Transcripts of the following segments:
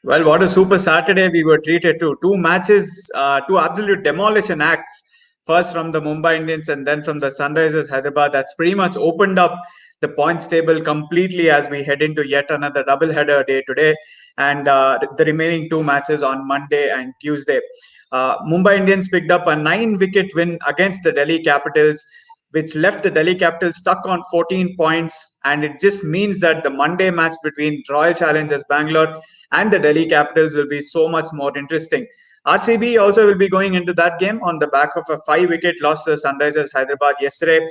Well, what a super Saturday we were treated to. Two matches, two absolute demolition acts. First from the Mumbai Indians and then from the Sunrisers Hyderabad. That's pretty much opened up the points table completely as we head into yet another doubleheader day today, and the remaining two matches on Monday and Tuesday. Mumbai Indians picked up a 9-wicket win against the Delhi Capitals, which left the Delhi Capitals stuck on 14 points. And it just means that the Monday match between Royal Challengers Bangalore and the Delhi Capitals will be so much more interesting. RCB also will be going into that game on the back of a 5-wicket loss to the Sunrisers Hyderabad yesterday.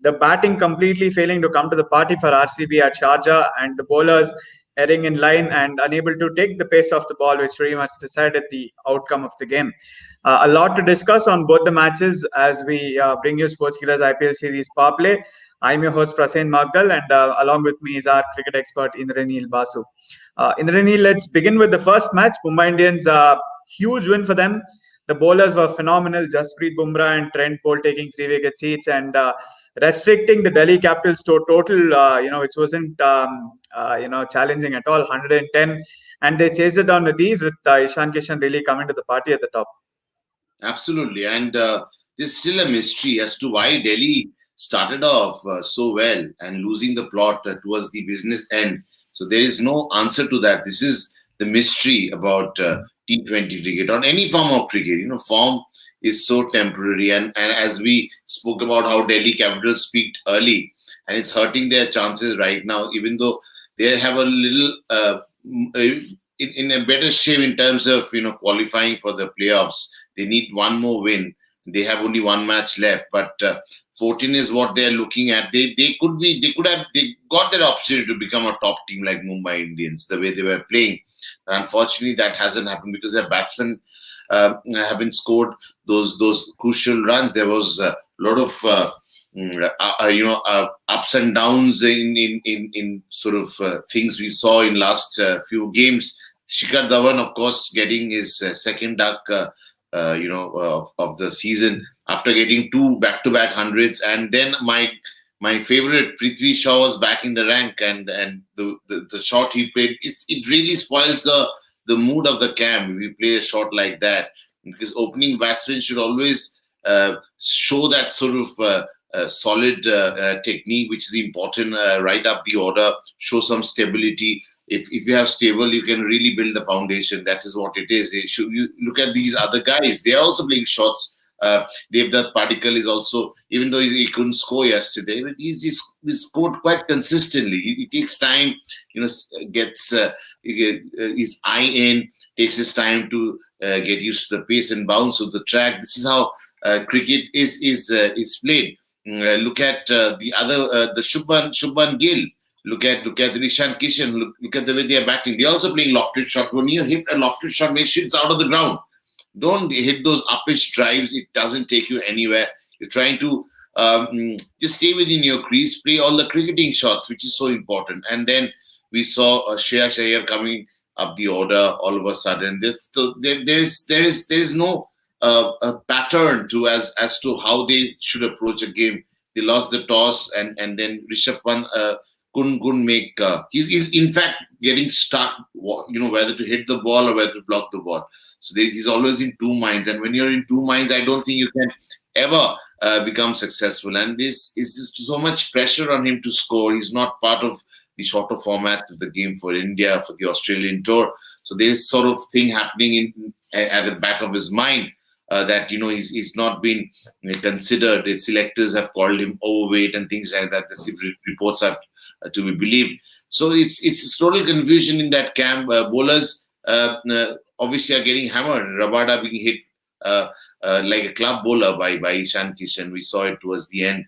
The batting completely failing to come to the party for RCB at Sharjah, and the bowlers erring in line and unable to take the pace of the ball, which pretty much decided the outcome of the game. A lot to discuss on both the matches as we bring you Sportskeeper's IPL Series Power Play. I'm your host Prasen Magdal, and along with me is our cricket expert Indraneel Basu. Indraneel, let's begin with the first match. Mumbai Indians, huge win for them. The bowlers were phenomenal. Jasprit Bumrah and Trent Bolt taking 3 wickets each, and restricting the Delhi Capitals to a total, which wasn't, challenging at all, 110. And they chased it down with ease, with Ishan Kishan really coming to the party at the top. Absolutely. And there's still a mystery as to why Delhi started off so well and losing the plot towards the business end. So there is no answer to that. This is the mystery about T20 cricket, or any form of cricket. Form is so temporary. And as we spoke about how Delhi Capitals peaked early, and it's hurting their chances right now, even though they have a little in a better shape in terms of qualifying for the playoffs. They need one more win. They have only one match left, but 14 is what they're looking at. They got that opportunity to become a top team like Mumbai Indians, the way they were playing. Unfortunately, that hasn't happened because their batsmen haven't scored those crucial runs. There was a lot of ups and downs in sort of things we saw in last few games. Shikhar Dhawan, of course, getting his second duck of the season after getting 2 back-to-back hundreds, and then my favorite Prithvi Shaw was back in the rank, and the shot he played, it really spoils the mood of the camp if you play a shot like that, because opening batsmen should always show that sort of solid technique, which is important right up the order, show some stability. If you have stable, you can really build the foundation. That is what it is. You look at these other guys; they are also playing shots. Devdutt Padikkal is also, even though he couldn't score yesterday, but he's scored quite consistently. He takes time, gets his eye in, takes his time to get used to the pace and bounce of the track. This is how cricket is played. Look at the other, the Shubman Gill. Look at Ishan Kishan. Look at the way they are batting. They're also playing lofted shot. When you hit a lofted shot, make sure it's out of the ground. Don't hit those uppish drives. It doesn't take you anywhere. You're trying to just stay within your crease, play all the cricketing shots, which is so important. And then we saw Shreyas Iyer coming up the order all of a sudden. There is no a pattern to as to how they should approach a game. They lost the toss, and then Rishabh Pant couldn't make. He's in fact getting stuck. Whether to hit the ball or whether to block the ball. So he's always in two minds. And when you're in two minds, I don't think you can ever become successful. And this is just so much pressure on him to score. He's not part of the shorter formats of the game for India, for the Australian tour. So there's sort of thing happening at the back of his mind. That he's not been considered. The selectors have called him overweight and things like that. The reports are to be believed. So it's total confusion in that camp. Bowlers obviously are getting hammered. Rabada being hit like a club bowler by Ishan Kishan. We saw it towards the end.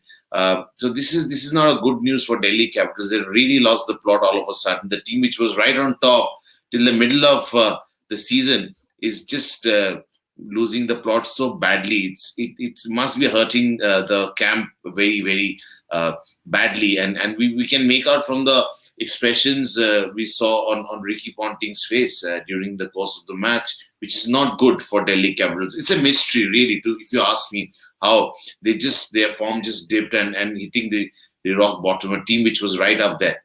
So this is not a good news for Delhi Capitals. They really lost the plot all of a sudden. The team which was right on top till the middle of the season is just losing the plot so badly. It must be hurting the camp very, very badly, and we can make out from the expressions we saw on Ricky Ponting's face during the course of the match, which is not good for Delhi Capitals. It's a mystery, really, if you ask me, how their form just dipped and hitting the rock bottom, a team which was right up there.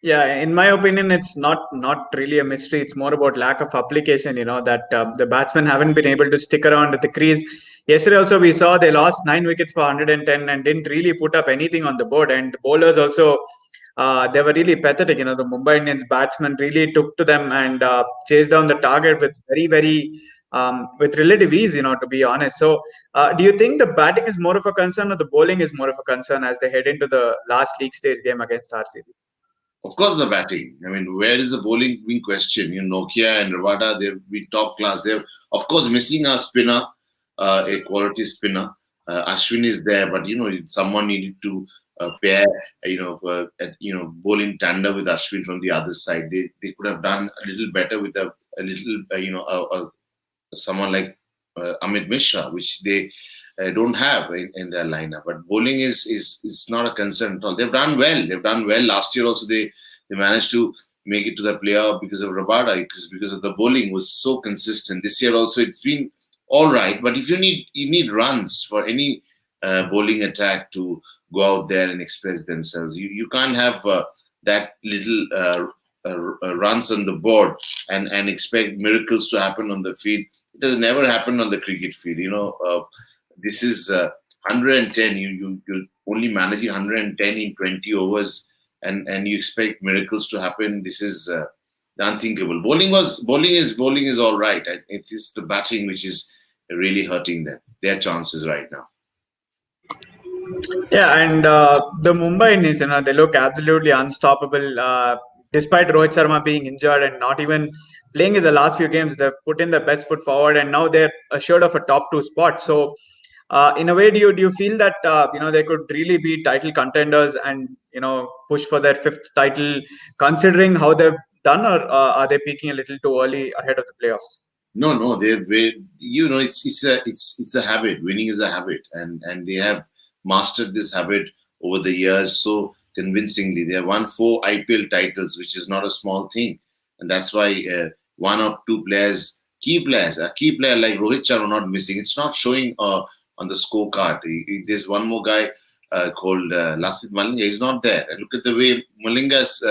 Yeah, in my opinion, it's not really a mystery. It's more about lack of application. That the batsmen haven't been able to stick around at the crease. Yesterday also we saw they lost 9 wickets for 110 and didn't really put up anything on the board. And the bowlers also, they were really pathetic. The Mumbai Indians batsmen really took to them and chased down the target with very with relative ease. To be honest. So, do you think the batting is more of a concern or the bowling is more of a concern as they head into the last league stage game against RCB? Of course, the batting. I mean, where is the bowling being questioned? Nokia and Rabada, they've been top class. They're, of course, missing a spinner, a quality spinner. Ashwin is there, but someone needed to pair, bowl in tandem with Ashwin from the other side. They could have done a little better with a little, someone like Amit Mishra, which they don't have in their lineup. But bowling is not a concern at all. They've done well. They've done well last year. Also, they managed to make it to the playoff because of Rabada, because of the bowling was so consistent. This year also, it's been all right. But if you need runs for any bowling attack to go out there and express themselves, you can't have that little runs on the board and expect miracles to happen on the field. It has never happened on the cricket field. This is 110. You're only managing 110 in 20 overs, and you expect miracles to happen. This is unthinkable. Bowling is all right. It is the batting which is really hurting them. Their chances right now. Yeah, and the Mumbai Indians, they look absolutely unstoppable. Despite Rohit Sharma being injured and not even playing in the last few games, they've put in their best foot forward, and now they're assured of a top two spot. So, in a way, do you feel that they could really be title contenders and push for their fifth title, considering how they've done, or are they peaking a little too early ahead of the playoffs? No, it's a habit. Winning is a habit, and they have mastered this habit over the years so convincingly. They have won 4 IPL titles, which is not a small thing, and that's why one or two players, a key player like Rohit Sharma, not missing. It's not showing on the scorecard. There's one more guy called Lasith Malinga. He's not there. And look at the way Malinga's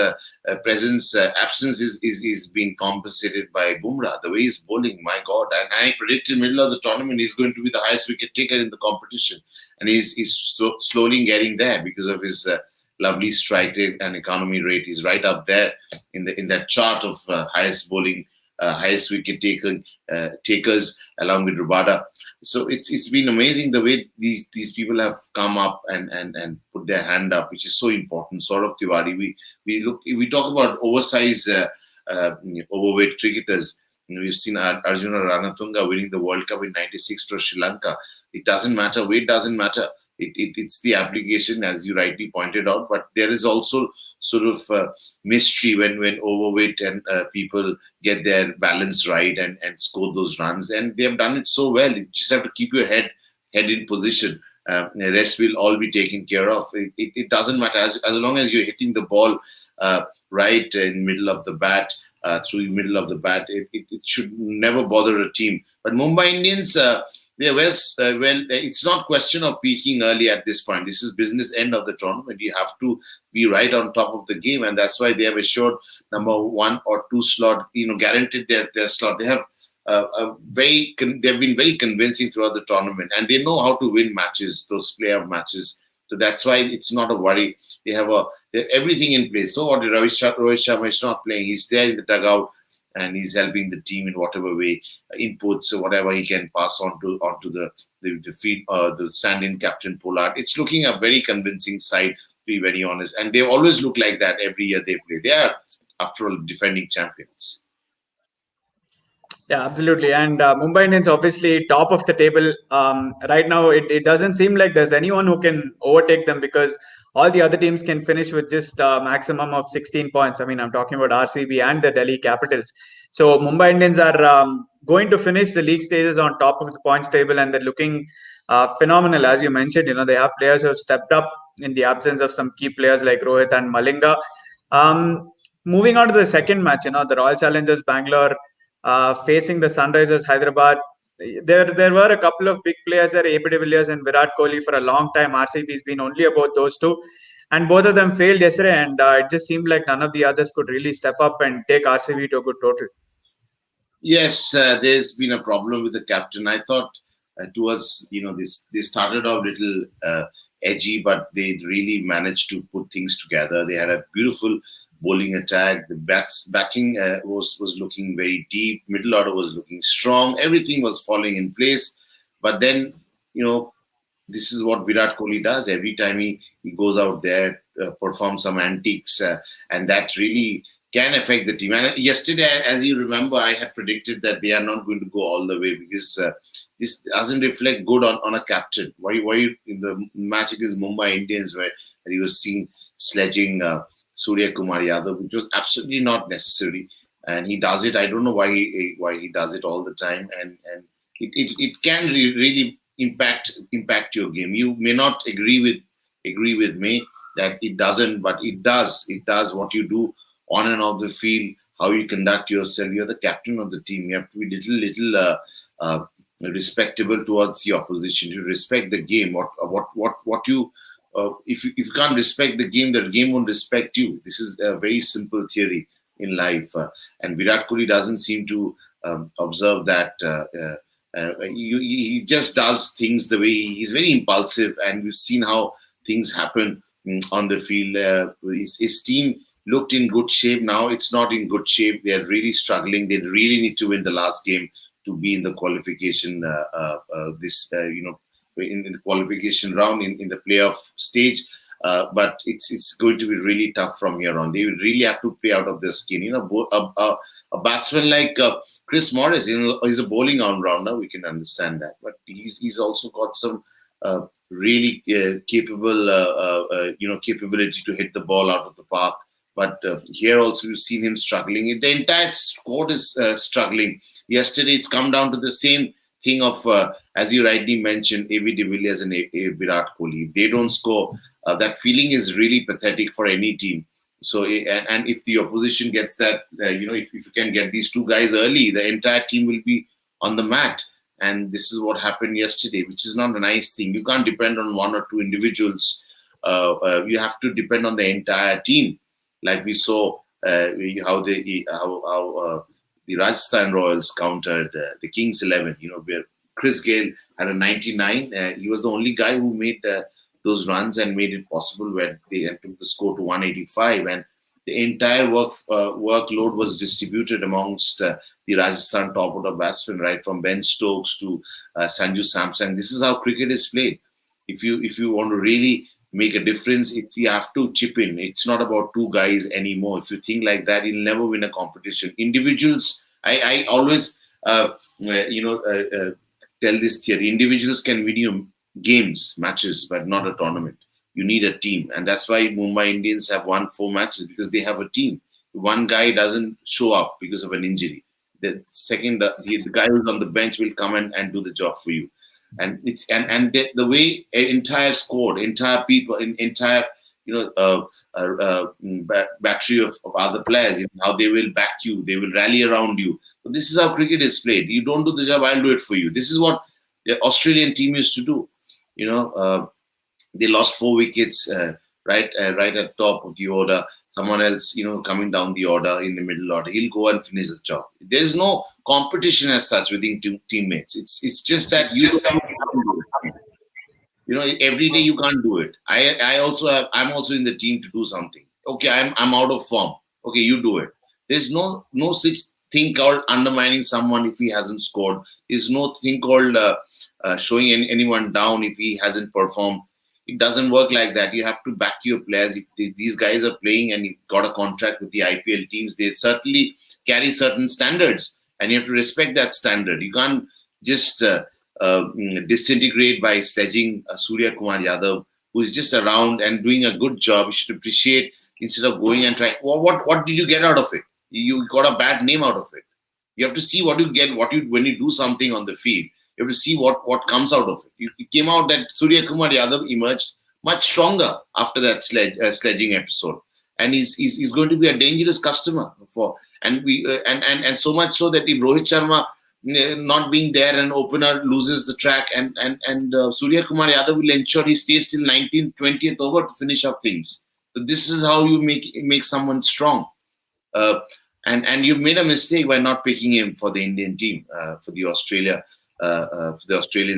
absence is being compensated by Bumrah. The way he's bowling, my God. And I predicted middle of the tournament he's going to be the highest wicket taker in the competition. And he's slowly getting there because of his lovely strike rate and economy rate. He's right up there in that chart of highest bowling, highest wicket takers along with Rabada. So it's been amazing the way these people have come up and put their hand up, which is so important. Saurav Tiwari, we talk about oversized, overweight cricketers. We've seen Arjuna Ranatunga winning the World Cup in '96 for Sri Lanka. It doesn't matter. Weight doesn't matter. It's the application, as you rightly pointed out. But there is also sort of mystery when overweight and people get their balance right and score those runs. And they have done it so well. You just have to keep your head in position. The rest will all be taken care of. It doesn't matter. As long as you're hitting the ball right in middle of the bat, through the middle of the bat, it should never bother a team. But Mumbai Indians... well, it's not question of peaking early at this point. This is business end of the tournament. You have to be right on top of the game, and that's why they have assured number 1 or 2 slot. Guaranteed their slot. They have they've been very convincing throughout the tournament, and they know how to win matches, those playoff matches. So that's why it's not a worry. They have everything in place. So what Rohit Sharma is not playing. He's there in the dugout, and he's helping the team in whatever way, inputs or whatever he can pass on to the field, the stand-in captain Pollard. It's looking a very convincing side, to be very honest. And they always look like that every year they play. They are, after all, defending champions. Yeah, absolutely. And Mumbai Indians obviously top of the table. Right now, it doesn't seem like there's anyone who can overtake them because all the other teams can finish with just a maximum of 16 points. I mean, I'm talking about RCB and the Delhi Capitals. So Mumbai Indians are going to finish the league stages on top of the points table, and they're looking phenomenal. As you mentioned, they have players who have stepped up in the absence of some key players like Rohit and Malinga. Moving on to the second match, the Royal Challengers Bangalore facing the Sunrisers Hyderabad. there were a couple of big players there, AB de Villiers and Virat Kohli for a long time. RCB has been only about those two, and both of them failed yesterday. And it just seemed like none of the others could really step up and take RCB to a good total. Yes, there's been a problem with the captain. I thought towards they started off a little edgy, but they really managed to put things together. They had a beautiful bowling attack. The batting was looking very deep. Middle order was looking strong. Everything was falling in place. But then this is what Virat Kohli does. Every time he goes out there, performs some antics, and that really can affect the team. And yesterday, as you remember, I had predicted that they are not going to go all the way because this doesn't reflect good on a captain. Why in the match against Mumbai Indians where he was seen sledging Surya Kumar Yadav, which was absolutely not necessary, and he does it. I don't know why he does it all the time, and it can really impact your game. You may not agree with me that it doesn't, but it does. It does what you do on and off the field, how you conduct yourself. You're the captain of the team. You have to be little respectable towards the opposition. You respect the game. What you if you can't respect the game won't respect you. This is a very simple theory in life, and Virat Kohli doesn't seem to observe that. He just does things the way he's very impulsive, and we've seen how things happen on the field. His team looked in good shape. Now it's not in good shape. They're really struggling. They really need to win the last game to be in the qualification. In the qualification round in the playoff stage. But it's going to be really tough from here on. They will really have to play out of their skin. A batsman like Chris Morris, he's a bowling all-rounder. We can understand that, but he's also got some really capable, capability to hit the ball out of the park. But here also we've seen him struggling. The entire squad is struggling. Yesterday it's come down to the same thing of, as you rightly mentioned, AB de Villiers and Virat Kohli. If they don't score, that feeling is really pathetic for any team. So, and if the opposition gets that, if you can get these two guys early, the entire team will be on the mat. And this is what happened yesterday, which is not a nice thing. You can't depend on one or two individuals. You have to depend on the entire team. Like we saw how the Rajasthan Royals countered the Kings 11. Where Chris Gayle had a 99. He was the only guy who made those runs and made it possible where they took the score to 185. And the entire workload was distributed amongst the Rajasthan top order batsmen, right from Ben Stokes to Sanju Samson. This is how cricket is played. If you want to really make a difference, you have to chip in. It's not about two guys anymore. If you think like that, you'll never win a competition. Individuals, I always tell this theory. Individuals can win you games, matches, but not a tournament. You need a team, and that's why Mumbai Indians have won 4 matches, because they have a team. One guy doesn't show up because of an injury. The second, the guy who's on the bench will come and do the job for you. And it's the way an entire squad, entire people, entire battery of other players, how they will back you, they will rally around you. So this is how cricket is played. You don't do the job, I'll do it for you. This is what the Australian team used to do. They lost 4 wickets right at top of the order. Someone else, coming down the order in the middle order, he'll go and finish the job. There is no competition as such within teammates. It's just that every day you can't do it. I'm also in the team to do something. Okay, I'm out of form. Okay, you do it. There's no such thing called undermining someone if he hasn't scored. There's no thing called showing anyone down if he hasn't performed. It doesn't work like that. You have to back your players. If these guys are playing and you've got a contract with the IPL teams, they certainly carry certain standards, and you have to respect that standard. You can't just disintegrate by sledging Surya Kumar Yadav, who's just around and doing a good job. You should appreciate, instead of going and trying. What did you get out of it? You got a bad name out of it. You have to see what you get. When you do something on the field, you have to see what comes out of it. It came out that Surya Kumar Yadav emerged much stronger after that sledging episode, and he's going to be a dangerous customer and so much so that if Rohit Sharma not being there, and opener loses the track, and Surya Kumar Yadav will ensure he stays till 19th, 20th over to finish off things. So this is how you make someone strong. And you've made a mistake by not picking him for the Indian team for the Australian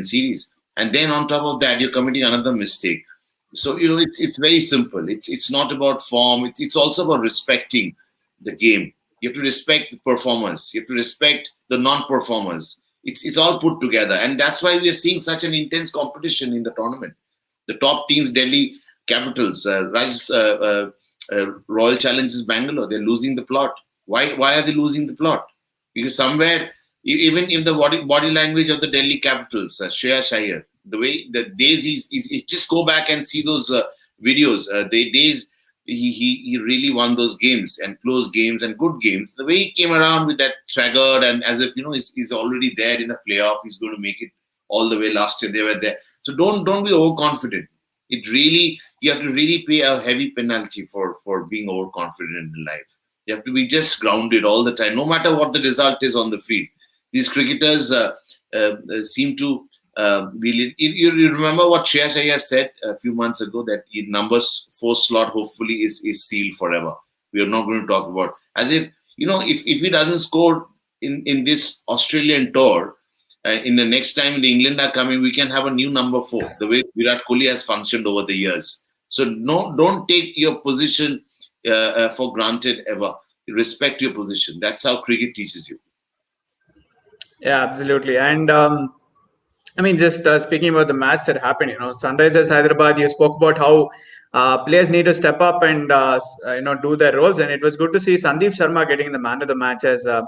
series. And then on top of that, you're committing another mistake. So it's very simple. It's not about form. It's also about respecting the game. You have to respect the performers. You have to respect the non-performers. It's all put together, and that's why we are seeing such an intense competition in the tournament. The top teams, Delhi Capitals, Royal Challengers Bangalore, they're losing the plot. Why are they losing the plot? Because somewhere, even in the body language of the Delhi Capitals, Shreyas Iyer, the way the days he's just go back and see those videos. The days he really won those games, and close games and good games. The way he came around with that swagger, and as if he's already there in the playoff, he's going to make it all the way. Last year they were there. So don't be overconfident. You have to really pay a heavy penalty for being overconfident in life. You have to be just grounded all the time, no matter what the result is on the field. These cricketers seem to you remember what Shreyas Iyer said a few months ago, that the numbers 4 slot hopefully is sealed forever. We are not going to talk about, as if if he doesn't score in this Australian tour, in the next time the England are coming, we can have a new number 4. The way Virat Kohli has functioned over the years. So don't take your position for granted ever. Respect your position. That's how cricket teaches you. Yeah, absolutely. And just speaking about the match that happened, Sunrisers Hyderabad, you spoke about how players need to step up and do their roles, and it was good to see Sandeep Sharma getting the man of the match as a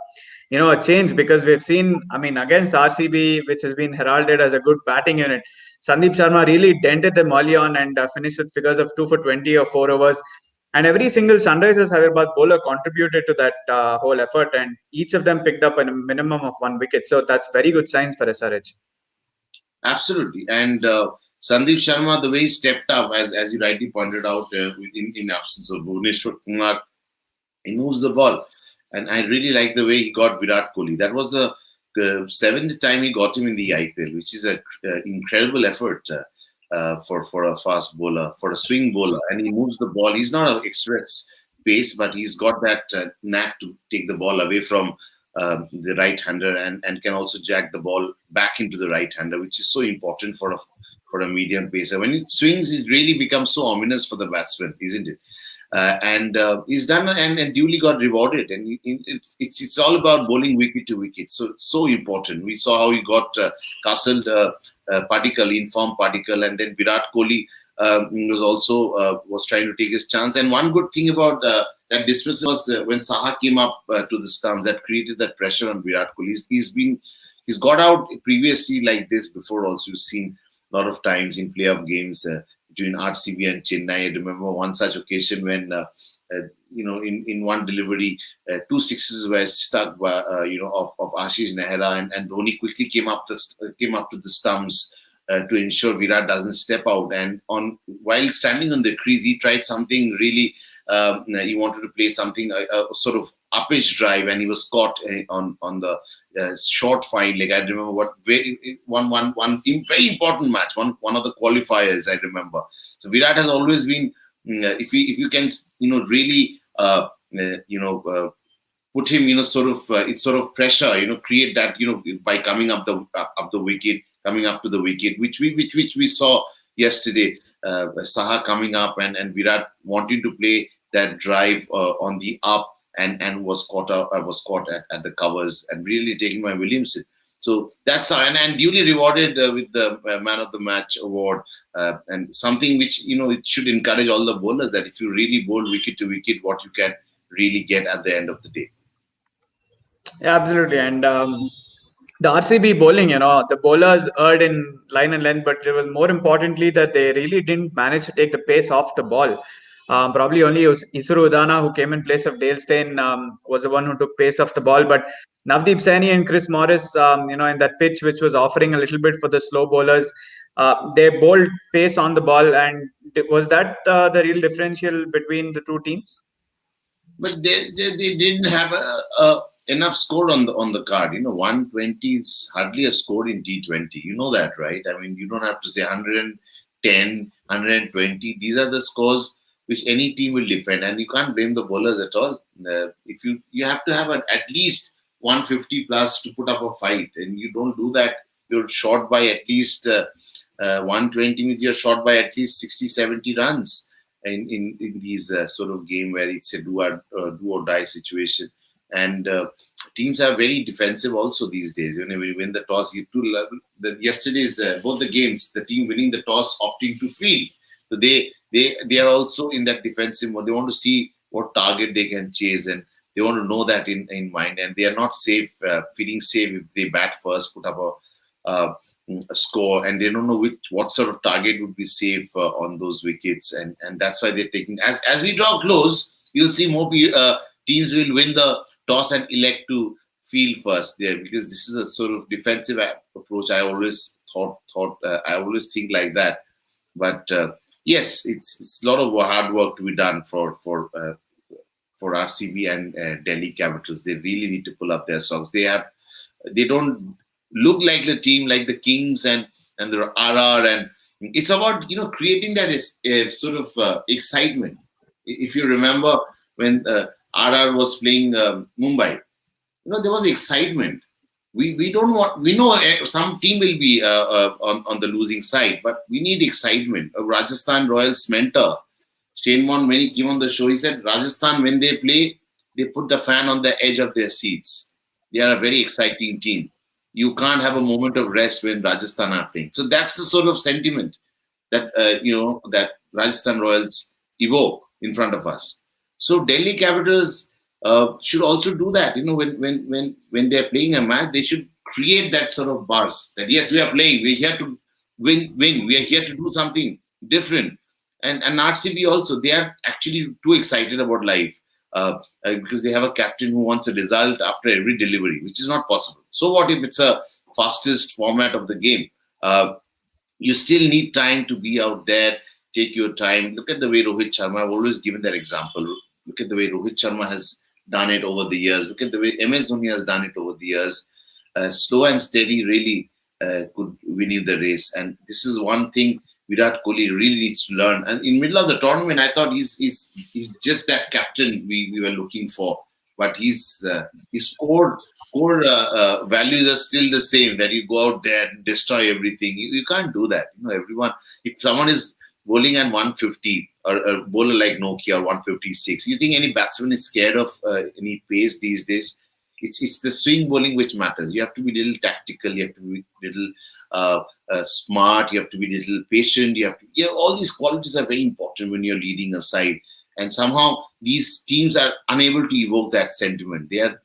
change, because we've seen, against RCB, which has been heralded as a good batting unit, Sandeep Sharma really dented them early on and finished with figures of 2 for 20 or 4 overs. And every single Sunrisers Hyderabad bowler contributed to that whole effort, and each of them picked up a minimum of 1 wicket. So that's very good signs for SRH. Absolutely. And Sandeep Sharma, the way he stepped up, as you rightly pointed out, in absence of Bhuvneshwar Kumar, he moves the ball. And I really like the way he got Virat Kohli. That was the 7th time he got him in the IPL, which is an incredible effort for a fast bowler, for a swing bowler. And he moves the ball. He's not an express pace, but he's got that knack to take the ball away from the right-hander and can also jack the ball back into the right-hander, which is so important for a medium pacer. When it swings, it really becomes so ominous for the batsman, isn't it? And he's done and duly got rewarded. And it's all about bowling wicket to wicket. So important. We saw how he got castled Padikkal, informed Padikkal, and then Virat Kohli was also was trying to take his chance. And one good thing about that dismissal was when Saha came up to the stumps, that created that pressure on Virat Kohli. He's got out previously like this before. Also, you've seen a lot of times in playoff games between RCB and Chennai. I remember one such occasion when in one delivery, 2 sixes were stuck of Ashish Nehra, and Dhoni quickly came up to the stumps to ensure Virat doesn't step out. And while standing on the crease, he tried something really. He wanted to play something a sort of uppish drive, and he was caught on the short fine leg. I remember one very important match, one of the qualifiers. I remember. So Virat has always been, if you can really put him it's sort of pressure, create that by coming up the wicket, coming up to the wicket, which we saw yesterday. Saha coming up and Virat wanting to play that drive on the up and was caught at the covers and really taken by Williamson. So that's how, and duly rewarded with the man of the match award, and something which it should encourage all the bowlers, that if you really bowl wicket to wicket, what you can really get at the end of the day. Yeah, absolutely. And the RCB bowling, the bowlers erred in line and length, but it was more importantly that they really didn't manage to take the pace off the ball. Probably only Isuru Udana, who came in place of Dale Steyn, was the one who took pace off the ball. But Navdeep Saini and Chris Morris, in that pitch, which was offering a little bit for the slow bowlers, they bowled pace on the ball. And was that the real differential between the two teams? But they didn't have enough score on the card. 120 is hardly a score in T20. You know that, right? I mean, you don't have to say 110, 120. These are the scores which any team will defend, and you can't blame the bowlers at all. If you have to have at least 150 plus to put up a fight, and you don't do that, you're short by at least 120 means you're short by at least 60, 70 runs in these sort of game where it's a do or die situation. And teams are very defensive also these days. When you win the toss, yesterday's both the games, the team winning the toss opting to field. So they are also in that defensive mode. They want to see what target they can chase, and they want to know that in mind. And they are not feeling safe if they bat first, put up a score, and they don't know what sort of target would be safe on those wickets, and that's why they're taking. As we draw close, you'll see more teams will win the toss and elect to field first there, because this is a sort of defensive approach. I always I always think like that. But yes, it's a lot of hard work to be done for RCB and Delhi Capitals. They really need to pull up their socks. They don't look like the team like the Kings and the RR, and it's about creating that sort of excitement. If you remember when RR was playing Mumbai, there was excitement. We know some team will be on the losing side, but we need excitement. Rajasthan Royals mentor Shane Mon, when he came on the show, he said Rajasthan, when they play, they put the fan on the edge of their seats. They are a very exciting team. You can't have a moment of rest when Rajasthan are playing. So that's the sort of sentiment that that Rajasthan Royals evoke in front of us. So Delhi Capitals should also do that. When they're playing a match, they should create that sort of buzz that yes, we are playing. We're here to win. We are here to do something different. And RCB also, they are actually too excited about life because they have a captain who wants a result after every delivery, which is not possible. So what if it's a fastest format of the game? You still need time to be out there. Take your time. Look at the way Rohit Sharma, I've always given that example. Look at the way Rohit Sharma has done it over the years. Look at the way MS Dhoni has done it over the years. Slow and steady really could win you the race. And this is one thing Virat Kohli really needs to learn. And in middle of the tournament, I thought he's just that captain we were looking for. But his core values are still the same. That you go out there and destroy everything. You can't do that. Everyone. If someone is bowling at 150 or a bowler like Nokia or 156, you think any batsman is scared of any pace these days? It's the swing bowling which matters. You have to be a little tactical. You have to be a little smart. You have to be a little patient. All these qualities are very important when you're leading a side. And somehow these teams are unable to evoke that sentiment. They're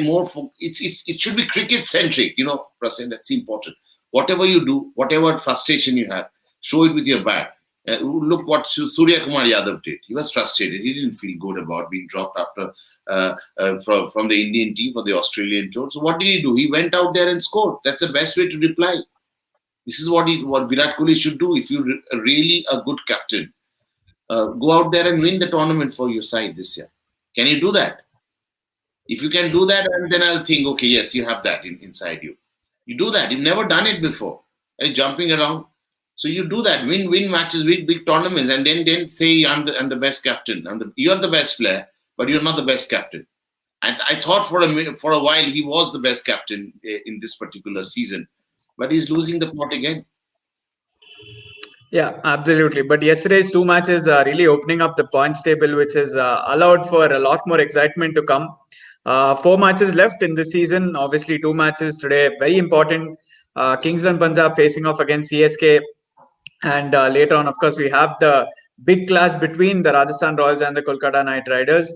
more. It should be cricket centric. Prasen, that's important. Whatever you do, whatever frustration you have, show it with your bat. Look what Surya Kumar Yadav did. He was frustrated. He didn't feel good about being dropped after from the Indian team for the Australian tour. So what did he do? He went out there and scored. That's the best way to reply. This is what Virat Kohli should do. If you're really a good captain, go out there and win the tournament for your side this year. Can you do that? If you can do that, then I'll think, okay, yes, you have that inside you. You do that. You've never done it before. And jumping around. So you do that, win matches, win big tournaments, and then say I'm the best captain. You're the best player, but you're not the best captain. And I thought for a while he was the best captain in this particular season, but he's losing the plot again. Yeah, absolutely. But yesterday's two matches are really opening up the points table, which has allowed for a lot more excitement to come. 4 matches left in this season. Obviously, 2 matches today, very important. Kings and Punjab facing off against CSK. And later on, of course, we have the big clash between the Rajasthan Royals and the Kolkata Knight Riders.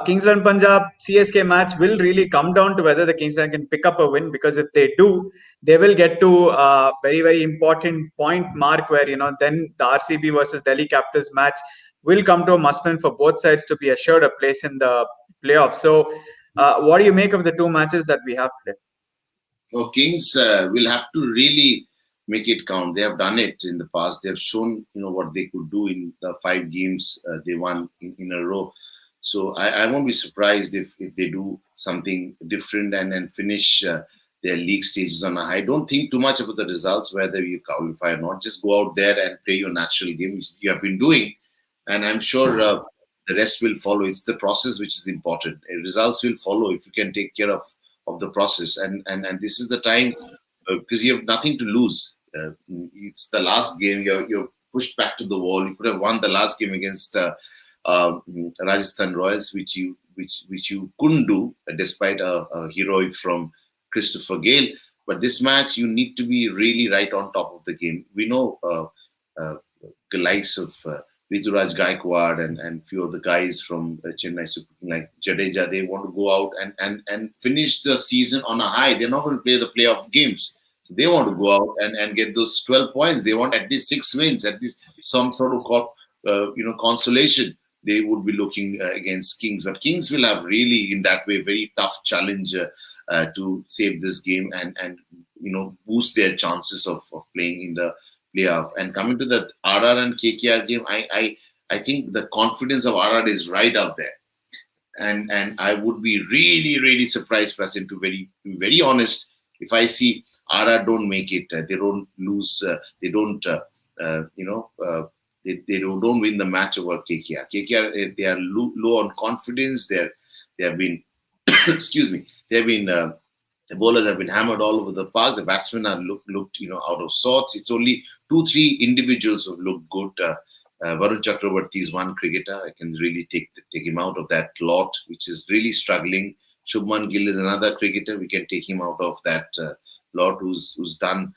Kings and Punjab CSK match will really come down to whether the Kings can pick up a win, because if they do, they will get to a very, very important point mark where, then the RCB versus Delhi Capitals match will come to a must-win for both sides to be assured a place in the playoffs. So what do you make of the 2 matches that we have today? Kings will have to really make it count. They have done it in the past. They have shown, what they could do in the 5 games they won in a row. So I won't be surprised if they do something different and finish their league stages on a high. Don't think too much about the results, whether you qualify or not. Just go out there and play your natural game, which you have been doing, and I'm sure the rest will follow. It's the process which is important. Results will follow if you can take care of the process, and this is the time because you have nothing to lose. It's the last game. You're pushed back to the wall. You could have won the last game against Rajasthan Royals, which you couldn't do despite a heroic from Christopher Gale. But this match, you need to be really right on top of the game. We know the likes of Rituraj Gaikwad and few of the guys from Chennai Super King like Jadeja, they want to go out and finish the season on a high. They're not going to play the playoff games. So they want to go out and get those 12 points. They want at least 6 wins, at least some sort of consolation. They would be looking against Kings. But Kings will have really, in that way, very tough challenge to save this game and boost their chances of playing in the playoff. And coming to the RR and KKR game, I think the confidence of RR is right up there. And I would be really, really surprised, Prasen, to be very honest, if I see RR don't make it, they don't lose, they don't, they don't win the match over KKR. KKR, they are low on confidence. They have been, excuse me, they have been, the bowlers have been hammered all over the park. The batsmen are looked out of sorts. It's only 2-3 individuals who look good. Varun Chakravarti is one cricketer. I can really take him out of that lot, which is really struggling. Shubman Gill is another cricketer. We can take him out of that lot, who's done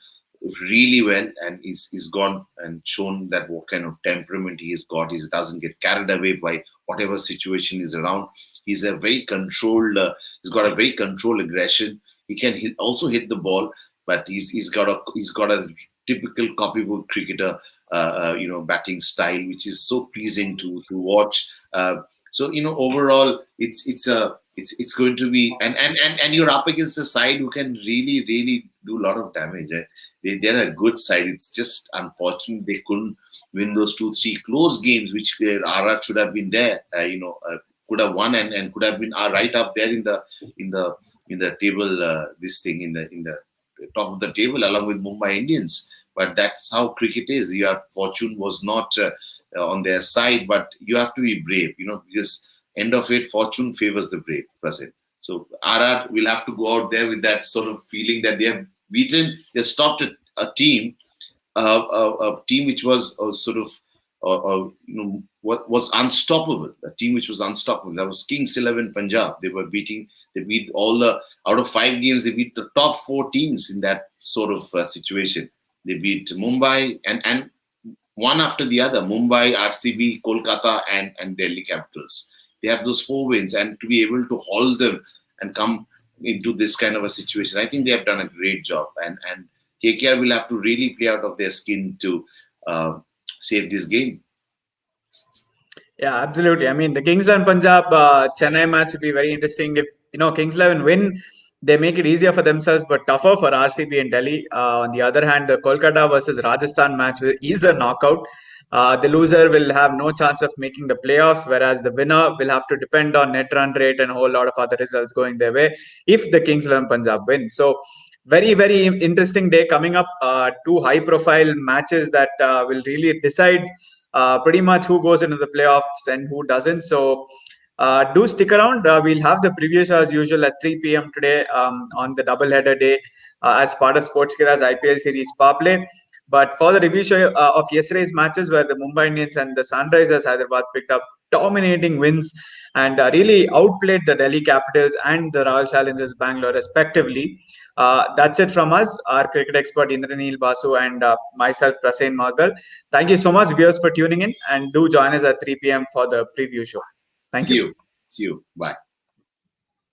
really well, and he's gone and shown that what kind of temperament he has got. He doesn't get carried away by whatever situation is around. He's a very controlled. He's got a very controlled aggression. He can also hit the ball, but he's got a typical copybook cricketer, batting style, which is so pleasing to watch. So overall, it's going to be and you're up against a side who can really, really do a lot of damage. They're a good side. It's just unfortunate they couldn't win those 2-3 close games, which RR should have been there. Could have won and could have been right up there in the table. This thing in the top of the table along with Mumbai Indians. But that's how cricket is. Fortune was not on their side, but you have to be brave, because end of it, fortune favors the brave, Prasid. So RR will have to go out there with that sort of feeling that they have beaten, they stopped a team which was what was unstoppable, a team which was unstoppable. That was Kings 11 Punjab. They beat out of 5 games, they beat the top 4 teams in that sort of situation. They beat Mumbai and one after the other, Mumbai, RCB, Kolkata and Delhi Capitals. They have those 4 wins, and to be able to hold them and come into this kind of a situation, I think they have done a great job. And KKR will have to really play out of their skin to save this game. Yeah, absolutely. I mean, the Kings and Punjab Chennai match would be very interesting. If Kings 11 win, they make it easier for themselves, but tougher for RCB and Delhi. On the other hand, the Kolkata versus Rajasthan match is a knockout. The loser will have no chance of making the playoffs, whereas the winner will have to depend on net run rate and a whole lot of other results going their way if the Kings 11 Punjab win. So, very, very interesting day coming up. 2 high-profile matches that will really decide pretty much who goes into the playoffs and who doesn't. So, do stick around. We'll have the preview show as usual at 3 p.m. today on the doubleheader day as part of Sportskeera's IPL series Power Play. But for the review show of yesterday's matches, where the Mumbai Indians and the Sunrisers Hyderabad picked up dominating wins and really outplayed the Delhi Capitals and the Royal Challengers Bangalore respectively. That's it from us, our cricket expert Indraneel Basu and myself, Prasen Magal. Thank you so much, viewers, for tuning in, and do join us at 3 p.m. for the preview show. Thank you. See you. Bye.